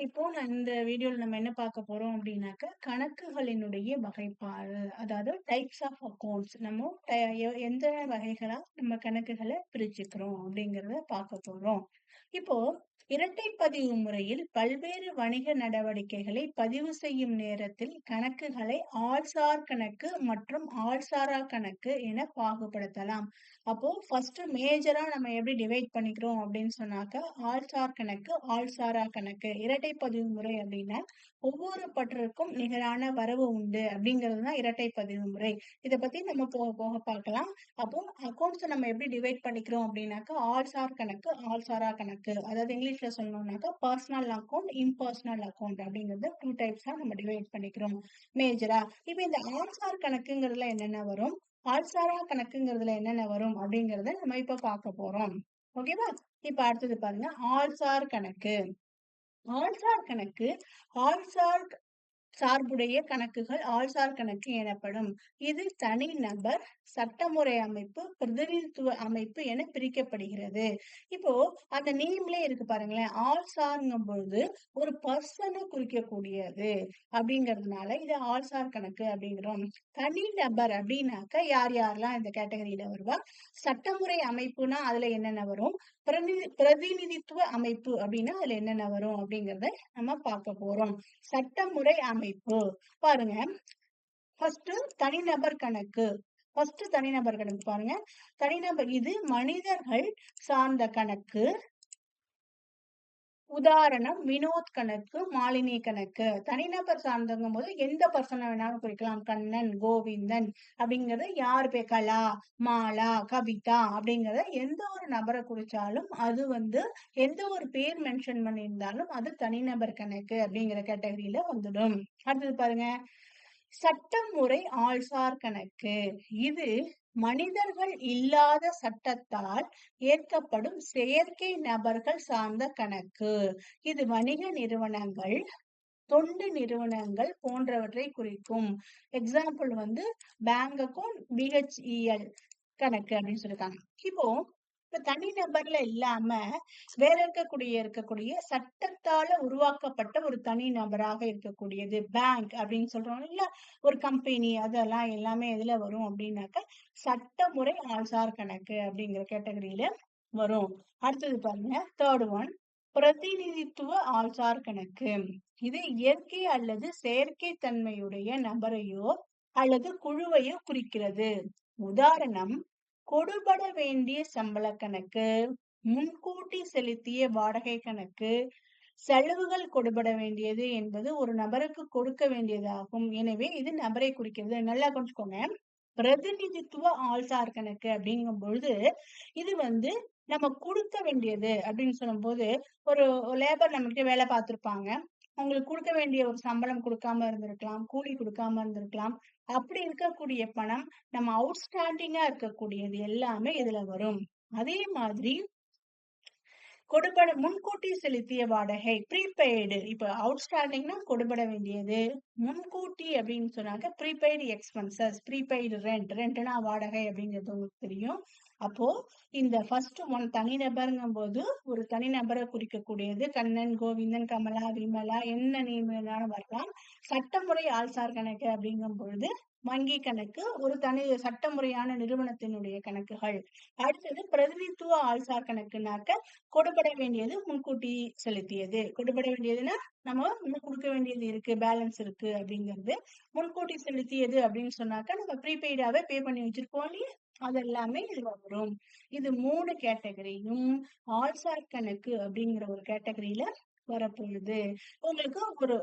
இப்போ நான் இந்த வீடியோல நம்ம என்ன பார்க்க போறோம் அப்படின்னாக்க, கணக்குகளினுடைய வகைப்பாடு. அதாவது டைப்ஸ் ஆஃப் அக்கவுண்ட்ஸ். நம்ம எந்த வகைகளா நம்ம கணக்குகள பிரிச்சுக்கிறோம் அப்படிங்கிறத பார்க்க போறோம். இப்போ இரட்டை பதிவு முறையில் பல்வேறு வணிக நடவடிக்கைகளை பதிவு செய்யும் நேரத்தில் கணக்குகளை ஆள்சார் கணக்கு மற்றும் ஆள்சாரா கணக்கு என பாகுபடுத்தலாம். அப்போ ஃபர்ஸ்ட் மேஜரா நம்ம எப்படி டிவைட் பண்ணிக்கிறோம் அப்படின்னு சொன்னாக்க, ஆள்சார் கணக்கு, ஆள்சாரா கணக்கு. இரட்டை பதிவு முறை அப்படின்னா, ஒவ்வொரு பற்றுக்கும் நிகரான வரவு உண்டு அப்படிங்கிறது தான் இரட்டை பதிவு முறை. இத பத்தி நம்ம போக போக பார்க்கலாம். அப்போ அக்கவுண்ட்ஸ நம்ம எப்படி டிவைட் பண்ணிக்கிறோம் அப்படின்னாக்கா, ஆள்சார் கணக்கு, ஆள்சாரா கணக்கு. அதாவது இங்கிலீஷ்ல சொல்லணும்னாக்கா, பர்சனல் அக்கவுண்ட், இம்பர்சனல் அக்கவுண்ட் அப்படிங்கிறது 2 டைப்ஸா நம்ம டிவைட் பண்ணிக்கிறோம் மேஜரா. இப்ப இந்த ஆள்சார் கணக்குங்கிறதுல என்னென்ன வரும்? ஆள்சாரா கணக்குங்கிறதுல என்னென்ன வரும் அப்படிங்கறத நம்ம இப்ப பார்க்க போறோம். ஓகேவா? இப்ப அடுத்தது பாருங்க. ஆள்சார் கணக்கு. ஆள்சார் கணக்கு ஆள்சார் சார்புடைய கணக்குகள் ஆள்சார் கணக்கு எனப்படும். இது தனிநபர், சட்டமுறை அமைப்பு, பிரதிநிதித்துவ அமைப்பு என பிரிக்கப்படுகிறது. இப்போ அந்த நேம்லயே இருக்கு பாருங்களேன். ஆள்சார்ங்கும் பொழுது ஒரு பர்சனை குறிக்கக்கூடியது அப்படிங்கிறதுனால இது ஆள்சார் கணக்கு அப்படிங்கிறோம். தனிநபர் அப்படின்னாக்க யார் யாரெல்லாம் இந்த கேட்டகரியில வருவா? சட்டமுறை அமைப்புனா அதுல என்னென்ன வரும்? பிரதிநிதித்துவ அமைப்பு அப்படின்னா அதுல என்னென்ன வரும் அப்படிங்கறத நம்ம பார்க்க போறோம். சட்டமுறை அமைப்பு பாருங்க. ஃபர்ஸ்ட் தனிநபர் கணக்கு. ஃபர்ஸ்ட் தனிநபர் கணக்கு பாருங்க. தனிநபர் இது மனிதர்கள் சார்ந்த கணக்கு. உதாரணம் வினோத் கணக்கு, மாலினி கணக்கு. தனிநபர் சார்ந்தங்கும் போது எந்த பர்சனை வேணாலும் குறிக்கலாம். கண்ணன், கோவிந்தன் அப்படிங்கறது யார் பேர்? கலா, மாலா, கவிதா அப்படிங்கறத எந்த ஒரு நபரை குறிச்சாலும் அது எந்த ஒரு பேர் மென்ஷன் பண்ணியிருந்தாலும் அது தனிநபர் கணக்கு அப்படிங்கிற கேட்டகரியில வந்துடும். அடுத்தது பாருங்க. சட்டமுறை ஆள்சார் கணக்கு. இது மனிதர்கள் இல்லாத சட்டத்தால் ஏற்கப்படும் செயற்கை நபர்கள் சார்ந்த கணக்கு. இது வணிக நிறுவனங்கள், தொண்டு நிறுவனங்கள் போன்றவற்றை குறிக்கும். எக்ஸாம்பிள் பேங்க் அக்கவுண்ட், பிஹெச்இஎல் கணக்கு அப்படின்னு சொல்லிருக்காங்க. இப்போ இப்ப தனிநபர்ல இல்லாம வேற இருக்கக்கூடிய சட்டத்தால உருவாக்கப்பட்ட ஒரு தனி நபராக இருக்கக்கூடியது பேங்க் அப்படின்னு சொல்றோம் இல்ல, ஒரு கம்பெனி, அதெல்லாம் எல்லாமே எதுல வரும் அப்படின்னாக்க சட்டமுறை ஆள்சார் கணக்கு அப்படிங்கிற கேட்டகரியில வரும். அடுத்தது பாருங்க, தேர்ட் ஒன் பிரதிநிதித்துவ ஆள்சார் கணக்கு. இது இயற்கை அல்லது செயற்கை தன்மையுடைய நபரையோ அல்லது குழுவையோ குறிக்கிறது. உதாரணம் கொடுபட வேண்டிய சம்பள கணக்கு, முன்கூட்டி செலுத்திய வாடகை கணக்கு. செலவுகள் கொடுபட வேண்டியது என்பது ஒரு நபருக்கு கொடுக்க வேண்டியதாகும். எனவே இது நபரை குறிக்கிறது. நல்லா புரிஞ்சுக்கோங்க. பிரதிநிதித்துவ ஆள்சார் கணக்கு அப்படிங்கும் பொழுது இது நம்ம கொடுக்க வேண்டியது அப்படின்னு சொல்லும் போது, ஒரு லேபர் நம்மகிட்ட வேலை பார்த்திருப்பாங்க. அவங்களுக்கு கொடுக்க வேண்டிய ஒரு சம்பளம் கொடுக்காம இருந்திருக்கலாம், கூலி கொடுக்காம இருந்திருக்கலாம். அப்படி இருக்கக்கூடிய பணம் நம்ம அவுட்ஸ்டாண்டிங்கா இருக்கக்கூடியது எல்லாமே இதுல வரும். அதே மாதிரி முன்கூட்டி செலுத்திய வாடகை ப்ரீபெய்டு. இப்ப அவுட்ஸ்டாண்டிங்னா கொடுபட வேண்டியது. முன்கூட்டி அப்படின்னு சொன்னாக்க ப்ரீபெய்டு எக்ஸ்பென்சஸ், ப்ரீபெய்டு ரெண்ட்னா வாடகை அப்படிங்கிறது உங்களுக்கு தெரியும். அப்போ இந்த ஃபர்ஸ்ட் ஒன் தனிநபருங்கும் போது ஒரு தனிநபரை குறிக்கக்கூடியது கண்ணன், கோவிந்தன், கமலா, விமலா என்ன நேம் வேணாலும் வரலாம். சட்டமுறை ஆள்சார் கணக்கு அப்படிங்கும் பொழுது வங்கி கணக்கு, ஒரு தனி சட்டமுறையான நிறுவனத்தினுடைய கணக்குகள். அடுத்தது பிரதிநிதித்துவ ஆள்சார் கணக்குனாக்க கொடுபட வேண்டியது முன்கூட்டி செலுத்தியது. கொடுபட வேண்டியதுன்னா நம்ம இன்னும் கொடுக்க வேண்டியது இருக்கு, பேலன்ஸ் இருக்கு அப்படிங்கிறது. முன்கூட்டி செலுத்தியது அப்படின்னு சொன்னாக்க நம்ம ப்ரீபெய்டாவே பே பண்ணி வச்சிருப்போம் இல்லையா, அது எல்லாமே இதுல வரும். இது 3 கேட்டகரியும் ஆள்சார் கணக்கு அப்படிங்கிற ஒரு கேட்டகரியில வரப்போகுது. உங்களுக்கு ஒரு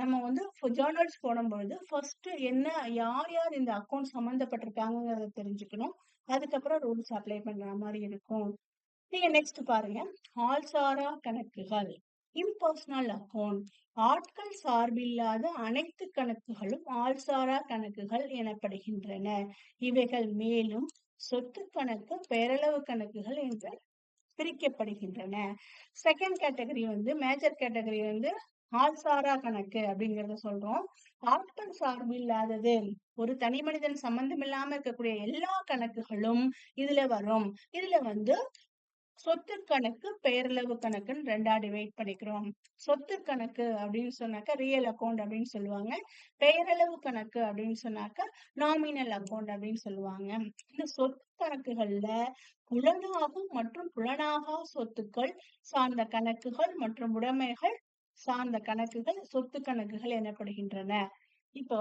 நம்ம ஜேர்னல்ஸ் போடும்பொழுது ஃபர்ஸ்ட் என்ன, யார் யார் இந்த அக்கவுண்ட் சம்பந்தப்பட்டிருக்காங்கிறத தெரிஞ்சுக்கணும். அதுக்கப்புறம் ரூல்ஸ் அப்ளை பண்ற மாதிரி இருக்கும். நீங்க நெக்ஸ்ட் பாருங்க. ஆள்சாரா கணக்குகள். Impersonal account. ஆட்கள் சார்பில்லாத அனைத்து கணக்குகளும் ஆள்சாரா கணக்குகள் எனப்படுகின்றன. இவைகள் மேலும் சொத்து கணக்கு, பெயரளவு கணக்குகள் என்று பிரிக்கப்படுகின்றன. செகண்ட் கேட்டகரி மேஜர் கேட்டகரி ஆள்சாரா கணக்கு அப்படிங்கறத சொல்றோம். ஆட்கள் சார்பு இல்லாதது, ஒரு தனி மனிதன் சம்பந்தம் இல்லாம இருக்கக்கூடிய எல்லா கணக்குகளும் இதுல வரும். இதுல சொத்து கணக்கு, பெயரளவு கணக்குன்னு 2ஆ டிவைட் பண்ணிக்கிறோம். சொத்து கணக்கு அப்படின்னு சொன்னாக்கா ரியல் அக்கவுண்ட் அப்படின்னு சொல்லுவாங்க. பெயரளவு கணக்கு அப்படின்னு சொன்னாக்கா நாமினல் அக்கவுண்ட் அப்படின்னு சொல்லுவாங்க. இந்த சொத்து கணக்குகள்ல புலனாகும் மற்றும் புலனாகா சொத்துக்கள் சார்ந்த கணக்குகள் மற்றும் உடைமைகள் சார்ந்த கணக்குகள் சொத்து கணக்குகள் எனப்படுகின்றன. இப்போ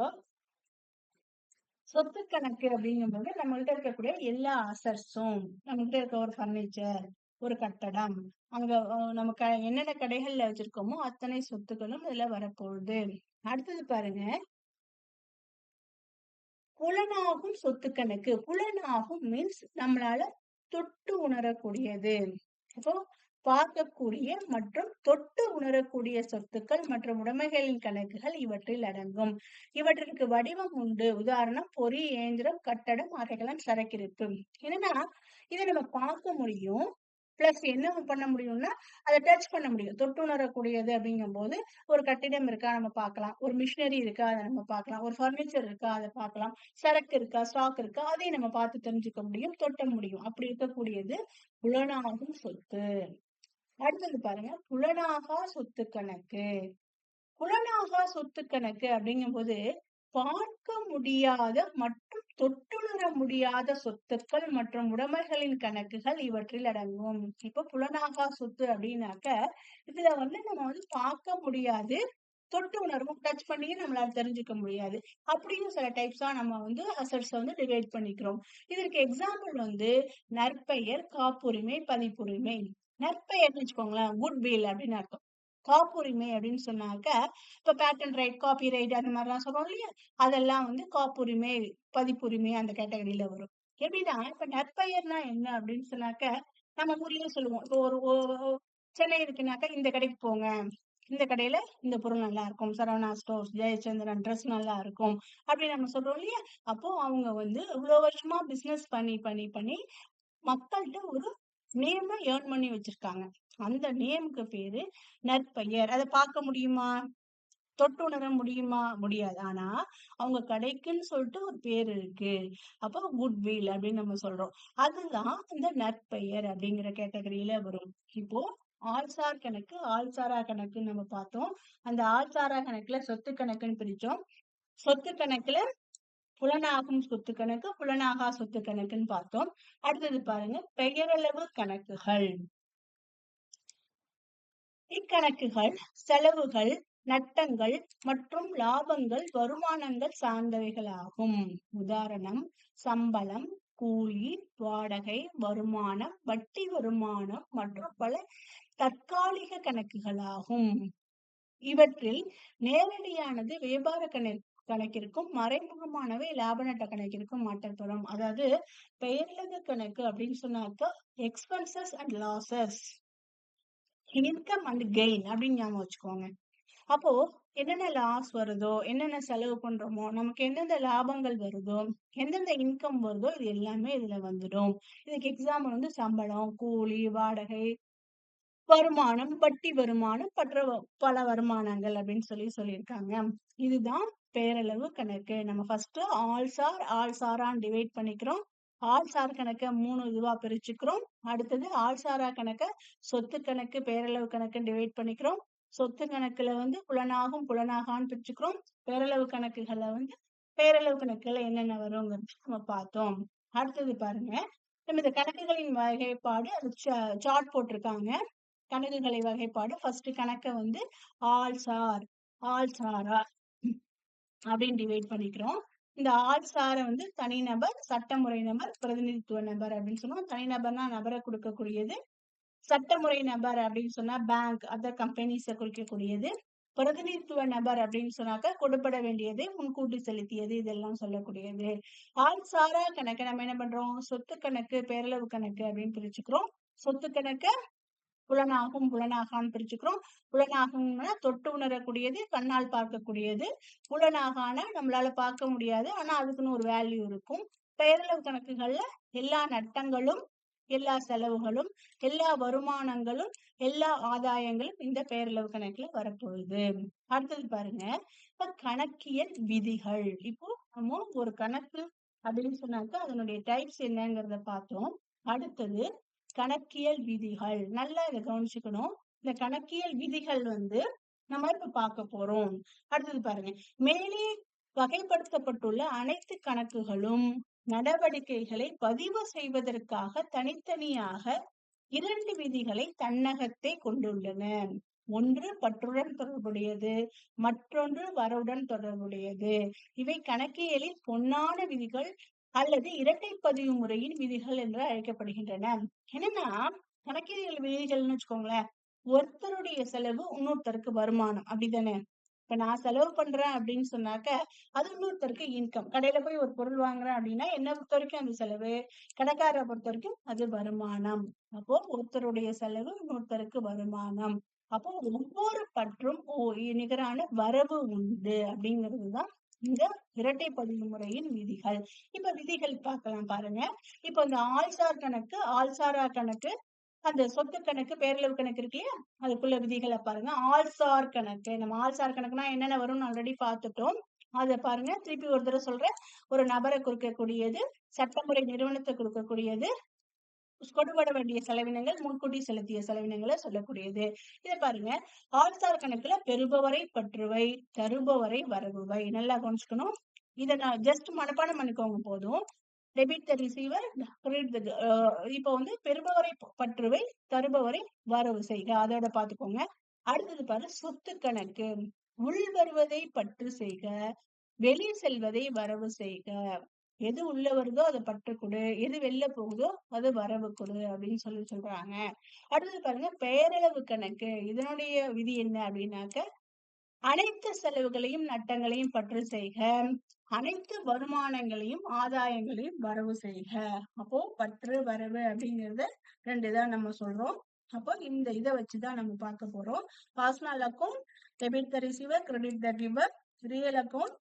சொத்து கணக்கு அப்படிங்கும்போது நம்மகிட்ட இருக்கக்கூடிய எல்லா அசட்ஸும், நம்மகிட்ட இருக்க ஒரு பர்னிச்சர், ஒரு கட்டடம், அங்க நம்ம என்னென்ன கடைகள்ல வச்சிருக்கோமோ அத்தனை சொத்துக்களும் இதுல வரப்போகுது. அடுத்தது பாருங்க, புலனாகும் சொத்து கணக்கு. புலனாகும் மீன்ஸ் நம்மளால தொட்டு உணரக்கூடியது. அப்போ பார்க்கக்கூடிய மற்றும் தொட்டு உணரக்கூடிய சொத்துக்கள் மற்றும் உடைமைகளின் கணக்குகள் இவற்றில் அடங்கும். இவற்றிற்கு வடிவம் உண்டு. உதாரணம் பொறி, இயந்திரம், கட்டடம், அறைகலம், சரக்கிருப்பு. என்னன்னா இதை நம்ம பார்க்க முடியும். பிளஸ் என்ன பண்ண முடியும்னா அதை டச் பண்ண முடியும். தொட்டு உணரக்கூடியது அப்படிங்கும்போது ஒரு கட்டிடம் இருக்கா நம்ம பார்க்கலாம், ஒரு மிஷினரி இருக்கா அதை நம்ம பார்க்கலாம், ஒரு பர்னிச்சர் இருக்கா அதை பார்க்கலாம், சரக்கு இருக்கா, ஸ்டாக் இருக்கா, அதையும் நம்ம பார்த்து தெரிஞ்சுக்க முடியும், தொட்ட முடியும். அப்படி இருக்கக்கூடியது புலனாகும் சொத்து. அடுத்தது பாருங்க, புலனாகா சொத்து கணக்கு. புலனாகா சொத்து கணக்கு அப்படிங்கும்போது பார்க்க முடியாத மற்றும் தொட்டுணர முடியாத சொத்துக்கள் மற்றும் உடைமைகளின் கணக்குகள் இவற்றில் அடங்கும். இப்ப புலனாகா சொத்து அப்படின்னாக்க இதுல நம்ம பார்க்க முடியாது, தொட்டு உணர்வும் டச் பண்ணி நம்மளால தெரிஞ்சுக்க முடியாது. அப்படின்னு சில டைப்ஸா நம்ம அசட்ஸ் டிவைட் பண்ணிக்கிறோம். இதற்கு எக்ஸாம்பிள் நற்பெயர், காப்புரிமை, பதிப்புரிமை. நற்பெயர்னு வச்சுக்கோங்களேன், குட் வில் அப்படின்னு அர்த்தம். காப்புரிமை அப்படின்னு சொன்னாக்க இப்ப பேட்டன் ரைட், காப்பி ரைட் அந்த மாதிரிலாம் சொல்றோம் இல்லையா, அதெல்லாம் காப்புரிமை, பதிப்புரிமை அந்த கேட்டகரியில வரும். எப்படின்னா இப்ப நற்பெயர்னா என்ன அப்படின்னு சொன்னாக்க நம்ம ஊர்லயே சொல்லுவோம். இப்போ சென்னை இருக்குனாக்கா இந்த கடைக்கு போங்க, இந்த கடையில இந்த பொருள் நல்லா இருக்கும், சரவணா ஸ்டோர்ஸ், ஜெயச்சந்திரன் ட்ரெஸ் நல்லா இருக்கும் அப்படின்னு நம்ம சொல்றோம் இல்லையா. அப்போ அவங்க இவ்வளவு வருஷமா பிசினஸ் பண்ணி பண்ணி பண்ணி மக்கள்கிட்ட ஒரு நேம ஏர்ன் பண்ணி வச்சிருக்காங்க. அந்த நேமுக்கு பேரு நற்பெயர். அதை பார்க்க முடியுமா, தொட்டு உணர முடியுமா, முடியாது. ஆனா அவங்க கடைக்குன்னு சொல்லிட்டு ஒரு பேர் இருக்கு. அப்போ குட்வில் அப்படின்னு நம்ம சொல்றோம். அதுதான் இந்த நற்பெயர் அப்படிங்கிற கேட்டகரியில வரும். இப்போ ஆள்சார் கணக்கு, ஆள்சாரா கணக்குன்னு நம்ம பார்த்தோம். அந்த ஆள்சாரா கணக்குல சொத்து கணக்குன்னு பிரிச்சோம். சொத்து கணக்குல புலனாகும் சொத்து கணக்கு, புலனாகா சொத்து கணக்குன்னு பார்த்தோம். அடுத்தது பாருங்க, பெயரளவு கணக்குகள். இக்கணக்குகள் செலவுகள், நட்டங்கள் மற்றும் லாபங்கள், வருமானங்கள் சார்ந்தவைகளாகும். உதாரணம் சம்பளம், கூலி, வாடகை, வருமானம், வட்டி வருமானம் மற்றும் பல தற்காலிக கணக்குகளாகும். இவற்றில் நேரடியானது வியாபார கணக்கிற்கும், மறைமுகமானவை லாப நட்ட கணக்கிற்கும் மாற்றப்படும். அதாவது பெயரளவு கணக்கு அப்படின்னு சொன்னாக்க expenses and losses, income and gain அப்படின்னு ஞாபகம் வச்சுக்கோங்க. அப்போ என்னென்ன லாஸ் வருதோ, என்னென்ன செலவு பண்றோமோ, நமக்கு எந்தெந்த லாபங்கள் வருதோ, எந்தெந்த இன்கம் வருதோ இது எல்லாமே இதுல வந்துடும். இதுக்கு எக்ஸாம்பிள் சம்பளம், கூலி, வாடகை, வருமானம், வட்டி வருமானம், பல வருமானங்கள் அப்படின்னு சொல்லியிருக்காங்க. இதுதான் பெயரளவு கணக்கு. நம்ம ஃபர்ஸ்ட் ஆள்சாரான்னு டிவைட் பண்ணிக்கிறோம். ஆள்சார் கணக்க 3 இதுவா பிரிச்சுக்கிறோம். அடுத்தது ஆள்சாரா கணக்க சொத்து கணக்கு, பெயரளவு கணக்கு டிவைட் பண்ணிக்கிறோம். சொத்து கணக்குல புலனாகும், புலனாகான்னு பிரிச்சுக்கிறோம். பெயரளவு கணக்குகளை பெயரளவு கணக்குல என்னென்ன வருங்கிறது நம்ம பார்த்தோம். அடுத்தது பாருங்க, நம்ம இந்த கணக்குகளின் வகைப்பாடு அது சார்ட் போட்டிருக்காங்க. கணக்குகளை வகைப்பாடு ஃபர்ஸ்ட் கணக்க ஆள்சார், ஆள்சாரா அப்படின்னு டிவைட் பண்ணிக்கிறோம். இந்த ஆள்சாரை தனிநபர், சட்டமுறை நபர், பிரதிநிதித்துவ நபர் அப்படின்னு சொன்னோம். தனிநபர்னா நபரை கொடுக்கக்கூடியது, சட்டமுறை நபர் அப்படின்னு சொன்னா பேங்க், அதர் கம்பெனிஸை குறிக்கக்கூடியது, பிரதிநிதித்துவ நபர் அப்படின்னு சொன்னாக்க கொடுப்பட வேண்டியது, முன்கூட்டி செலுத்தியது, இதெல்லாம் சொல்லக்கூடியது. ஆள்சாரா கணக்கு நம்ம என்ன பண்றோம், சொத்து கணக்கு, பெயரளவு கணக்கு அப்படின்னு பிரிச்சுக்கிறோம். சொத்து கணக்கு புலனாகும், புலனாகான்னு பிரிச்சுக்கிறோம். புலனாகும்னா தொட்டு உணரக்கூடியது, கண்ணால் பார்க்கக்கூடியது. புலனாகான நம்மளால பார்க்க முடியாது, ஆனா அதுக்குன்னு ஒரு வேல்யூ இருக்கும். பெயரளவு கணக்குகள்ல எல்லா நட்டங்களும், எல்லா செலவுகளும், எல்லா வருமானங்களும், எல்லா ஆதாயங்களும் இந்த பெயரளவு கணக்குல வரப்போகுது. அடுத்தது பாருங்க, இப்ப கணக்கியல் விதிகள். இப்போ நம்ம ஒரு கணக்கு அப்படின்னு சொன்னாக்க அதனுடைய டைப்ஸ் என்னங்கிறத பார்த்தோம். அடுத்தது கணக்கியல் விதிகள். நல்லா இதை கவனிச்சுக்கணும். இந்த கணக்கியல் விதிகள் நம்ம இப்ப பார்க்க போறோம். அடுத்தது பாருங்க. மேலே வகைப்படுத்தப்பட்டுள்ள அனைத்து கணக்குகளும் நடவடிக்கைகளை பதிவு செய்வதற்காக தனித்தனியாக 2 விதிகளை தன்னகத்தே கொண்டுள்ளன. ஒன்று பற்றுடன் தொடர்புடையது, மற்றொன்று வரவுடன் தொடர்புடையது. இவை கணக்கியலில் பொன்னான விதிகள் அல்லது இரட்டை பதிவு முறையின் விதிகள் என்று அழைக்கப்படுகின்றன. என்னன்னா, கணக்கியல் விதிகள்னு வச்சுக்கோங்களேன், ஒருத்தருடைய செலவு இன்னொருத்தருக்கு வருமானம், அப்படித்தானே? இப்ப நான் செலவு பண்றேன் அப்படின்னு சொன்னாக்க அது இன்னொருத்தருக்கு இன்கம். கடையில போய் ஒரு பொருள் வாங்குறேன் அப்படின்னா என்னை பொறுத்த வரைக்கும் அந்த செலவு, கடைக்காரரை பொறுத்த வரைக்கும் அது வருமானம். அப்போ ஒருத்தருடைய செலவு இன்னொருத்தருக்கு வருமானம். அப்போ ஒவ்வொரு பற்றும் நிகரான வரவு உண்டு அப்படிங்கிறதுதான் இந்த இரட்டை பதிவு முறையின் விதிகள். இப்ப விதிகள் பார்க்கலாம் பாருங்க. இப்ப இந்த ஆள்சார் கணக்கு, ஆள்சாரா கணக்கு, அந்த சொத்து கணக்கு, பேரளவு கணக்கு இருக்கு இல்லையா, அதுக்குள்ள விதிகளை பாருங்க. ஆள்சார் கணக்கு, நம்ம ஆள்சார் கணக்குனா என்னென்ன வரும்னு ஆல்ரெடி பார்த்துட்டோம். அதை பாருங்க, திருப்பி ஒரு தடவை சொல்றேன். ஒரு நபரை குறிக்கக்கூடியது, சட்டமுறை நிறுவனத்தை கொடுக்கக்கூடியது, கொடுபட வேண்டிய செலவினங்கள், முன்கூட்டி செலுத்திய செலவினங்களை சொல்லக்கூடியது. இதை பாருங்க, ஆள்சார் கணக்குல பெறுபவரை பற்றுவை, தருபவரை வரவுவை. நல்லா கவனிச்சுக்கணும். இதை நான் ஜஸ்ட் மனப்பாடம் பண்ணிக்கோங்க போதும். டெபிட் த ரிசீவர், கிரெடிட் த இப்போ பெறுபவரை பற்றுவை, தருபவரை வரவு செய்க. அதோட பாத்துக்கோங்க. அடுத்தது பாரு, சொத்து கணக்கு. உள் வருவதை பற்று செய்க, வெளி செல்வதை வரவு செய்க. எது உள்ள வருதோ அதை பற்று கொடு, எது வெளில போகுதோ அது வரவு கொடு அப்படின்னு சொல்றாங்க. அடுத்தது பாருங்க, பெயரளவு கணக்கு. இதனுடைய விதி என்ன அப்படின்னாக்க, அனைத்து செலவுகளையும் நட்டங்களையும் பற்று செய்க, அனைத்து வருமானங்களையும் ஆதாயங்களையும் வரவு செய்க. அப்போ பற்று வரவு அப்படிங்கறத 2 தான் நம்ம சொல்றோம். அப்போ இந்த இதை வச்சுதான் நம்ம பார்க்க போறோம். Personal account, debit the receiver, credit the giver. Real account,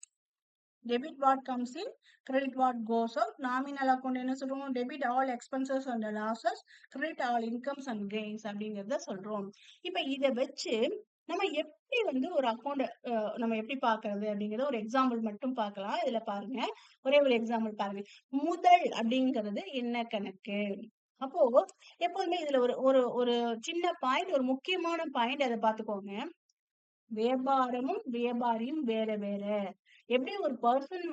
debit what comes in, credit what goes out. Nominal account என்ன சொல்றோம்? Debit all expenses and losses, credit all incomes and gains அப்படிங்கறத சொல்றோம். இப்ப இதை வச்சு நம்ம எப்படி ஒரு அக்கௌண்ட் நம்ம எப்படி பாக்குறது அப்படிங்கறத ஒரு எக்ஸாம்பிள் மட்டும் பார்க்கலாம். இதுல பாருங்க, ஒரே ஒரு எக்ஸாம்பிள் பாருங்க. முதல் அப்படிங்கிறது என்ன கணக்கு? அப்போ எப்போதுமே இதுல ஒரு ஒரு ஒரு சின்ன பாயிண்ட், ஒரு முக்கியமான பாயிண்ட், அதை பாத்துக்கோங்க. வியாபாரமும் வியாபாரியும் வேற வேற. எப்படி ஒரு பர்சன்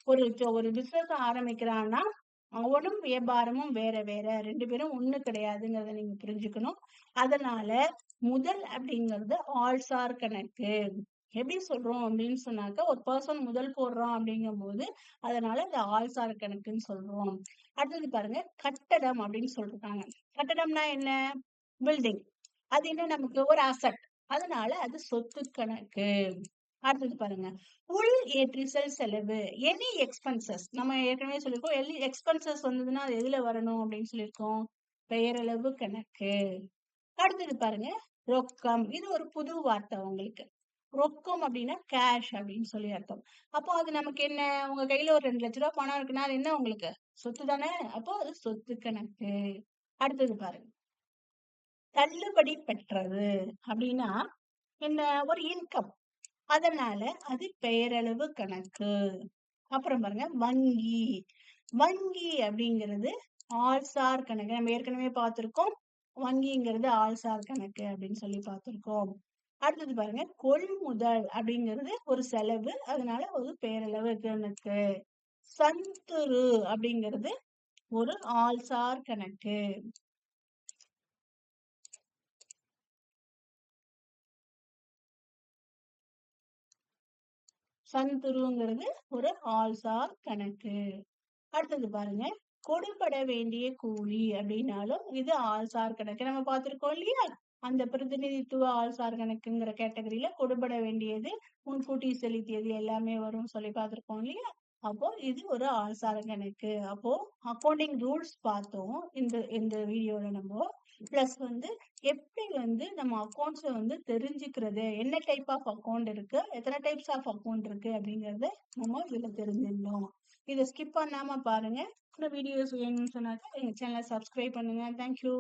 ஒரு பிசினஸ் ஆரம்பிக்கிறான்னா அவனும் வியாபாரமும் வேற வேற, 2 பேரும் ஒண்ணு கிடையாதுங்கிறத நீங்க புரிஞ்சுக்கணும். அதனால முதல் அப்படிங்கிறது ஆள்சார் கணக்கு. எப்படி சொல்றோம் அப்படின்னு சொன்னாக்க, ஒரு பர்சன் முதல் போடுறான் அப்படிங்கும் போது அதனால இந்த ஆள்சார் கணக்குன்னு சொல்றோம். அடுத்தது பாருங்க, கட்டடம் அப்படின்னு சொல்றாங்க. கட்டடம்னா என்ன? பில்டிங். அது என்ன? நமக்கு ஒரு அசட். அதனால அது சொத்து கணக்கு. அடுத்தது பாருங்க, உள் ஏற்றிசல் செலவு. எனி எக்ஸ்பென்சஸ், நம்ம ஏற்கனவே சொல்லிருக்கோம். எனி எக்ஸ்பென்சஸ் வந்ததுன்னா அது எதுல வரணும் அப்படின்னு சொல்லியிருக்கோம்? பெயரளவு கணக்கு. அடுத்தது பாருங்க, ரொக்கம். இது ஒரு புது வார்த்தை உங்களுக்கு. ரொக்கம் அப்படின்னா கேஷ் அப்படின்னு சொல்லி அர்த்தம். அப்போ அது நமக்கு என்ன? உங்க கையில ஒரு 2 லட்ச ரூபாய் பணம் இருக்குன்னா அது என்ன உங்களுக்கு? சொத்து தானே? அப்போ அது சொத்து கணக்கு. அடுத்தது பாருங்க, தள்ளுபடி பெற்றது அப்படின்னா என்ன? ஒரு இன்கம். அதனால அது பெயரளவு கணக்கு. அப்புறம் பாருங்க, வங்கி. வங்கி அப்படிங்கிறது ஆள்சார் கணக்கு. நம்ம ஏற்கனவே பார்த்திருக்கோம். வங்கிங்கிறது ஆள்சார் கணக்கு அப்படின்னு சொல்லி பார்த்திருக்கோம். அடுத்தது பாருங்க, கொள்முதல் அப்படிங்கிறது ஒரு செலவு, அதனால ஒரு பெயரளவு கணக்கு. சந்துரு அப்படிங்கிறது ஒரு ஆள்சார் கணக்கு. சந்துருங்கிறது ஒரு ஆள்சார் கணக்கு. அடுத்தது பாருங்க, கொடுபட வேண்டிய கூலி அப்படின்னாலும் இது ஆள்சார் கணக்கு. நம்ம பார்த்திருக்கோம் இல்லையா? அந்த பிரதிநிதித்துவ ஆள்சார் கணக்குங்கிற கேட்டகரியில கொடுபட வேண்டியது, முன்கூட்டி செலுத்தியது எல்லாமே வரும் சொல்லி பார்த்திருக்கோம் இல்லையா? அப்போ இது ஒரு ஆள்சார் கணக்கு. அப்போ அக்கௌண்டிங் ரூல்ஸ் பார்த்தோம் இந்த இந்த வீடியோல நம்ம. பிளஸ் எப்படி நம்ம அக்கௌண்ட்ஸ் தெரிஞ்சுக்கிறது, என்ன டைப் ஆஃப் அக்கௌண்ட் இருக்கு, எத்தனை டைப்ஸ் ஆஃப் அக்கௌண்ட் இருக்கு அப்படிங்கறத நம்ம இதுல தெரிஞ்சிடணும். இதை ஸ்கிப் பண்ணாம பாருங்க. இந்த வீடியோஸ் வேணும்னு சொன்னாக்க எங்க சேனலை சப்ஸ்கிரைப் பண்ணுங்க. தேங்க்யூ.